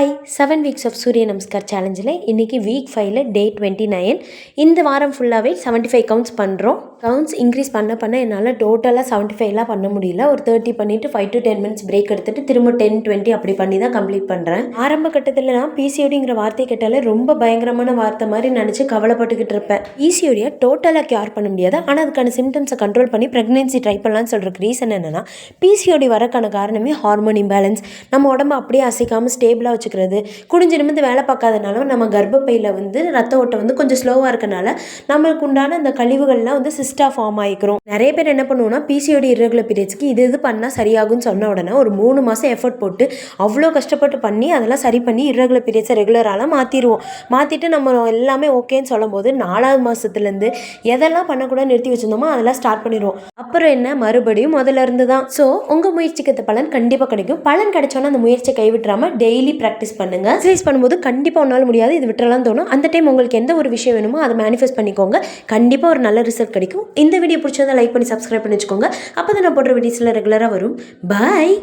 Hi 7 weeks of சூரிய நமஸ்கார் சேலஞ்சில் இன்றைக்கி week 5ல் டே 29. இந்த வாரம் ஃபுல்லாகவே 75 கவுண்ட்ஸ் பண்ணுறோம். கவுண்ட்ஸ் இன்க்ரீஸ் பண்ண என்னால் டோட்டலாக 75லாம் பண்ண முடியல. ஒரு 30 பண்ணிவிட்டு 5 to 10 மினிட்ஸ் பிரேக் எடுத்துகிட்டு திரும்ப 10-20 அப்படி பண்ணி தான் கம்ப்ளீட் பண்ணுறேன். ஆரம்ப கட்டத்தில் நான் பிசிஓடிங்கிற வார்த்தை கேட்டாலே ரொம்ப பயங்கரமான வார்த்தை மாதிரி நினச்சி கவலைப்பட்டுக்கிட்டு இருப்பேன். பிசிஓடியை டோட்டலாக கியூர் பண்ண முடியாது, ஆனால் அதுக்கான சிம்டம்ஸை கண்ட்ரோல் பண்ணி ப்ரெக்னென்சி ட்ரை பண்ணலான்னு சொல்கிறதுக்கு ரீசன் என்னென்னா, பிசிஓடி வரக்கான காரணமே ஹார்மோன் இம்பேலன்ஸ். நம்ம உடம்பு அப்படியே அசைக்காமல் ஸ்டேபிளாக வச்சுக்கிறது, குடிஞ்சு நிமிந்து வேலை பார்க்காதனால நம்ம கர்ப்பப்பையில் ரத்த ஓட்டம் கொஞ்சம் ஸ்லோவாக இருக்கனால நம்மளுக்கு உண்டான அந்த கழிவுகள்லாம் சிஸ்டா ஃபார்ம் ஆகிக்கிறோம். நிறைய பேர் என்ன பண்ணுவோம்னா, பிசிஓடி இர்ரெகுலர் பீரியட்ஸ்க்கு இது பண்ணால் சரியாகும்னு சொன்ன உடனே ஒரு 3 மாதம் எஃபர்ட் போட்டு அவ்வளோ கஷ்டப்பட்டு பண்ணி அதெல்லாம் சரி பண்ணி இர்ரெகுலர் பீரியட்ஸை ரெகுலராலாம் மாற்றிட்டு நம்ம எல்லாமே ஓகேன்னு சொல்லும் போது 4வது மாதத்துலேருந்து எதெல்லாம் பண்ணக்கூட நிறுத்தி வச்சுருந்தோமோ அதெல்லாம் ஸ்டார்ட் பண்ணிடுவோம். அப்புறம் என்ன, மறுபடியும் முதல்ல இருந்து தான். ஸோ உங்கள் முயற்சிக்கு பலன் கண்டிப்பாக கிடைக்கும். பலன் கிடைச்சோன்னா அந்த முயற்சியை கைவிட்டுறாமல் டெய்லி ப்ராக்டிஸ் பண்ணுங்க. எக்ஸசைஸ் பண்ணும்போது கண்டிப்பாக உன்னால் முடியாது, இது விட்டுறலாம் தோணும். அந்த டைம் உங்களுக்கு எந்த ஒரு விஷயம் வேணுமோ அதை மேனிஃபெஸ்ட் பண்ணிக்கோங்க. கண்டிப்பாக ஒரு நல்ல ரிசல்ட் கிடைக்கும். இந்த வீடியோ பிடிச்சதை லைக் பண்ணி சப்ஸ்கிரைப் பண்ணி வச்சுக்கோங்க. அப்போ தான் நான் போடுற வீடியோஸில் ரெகுலராக வரும். பாய்.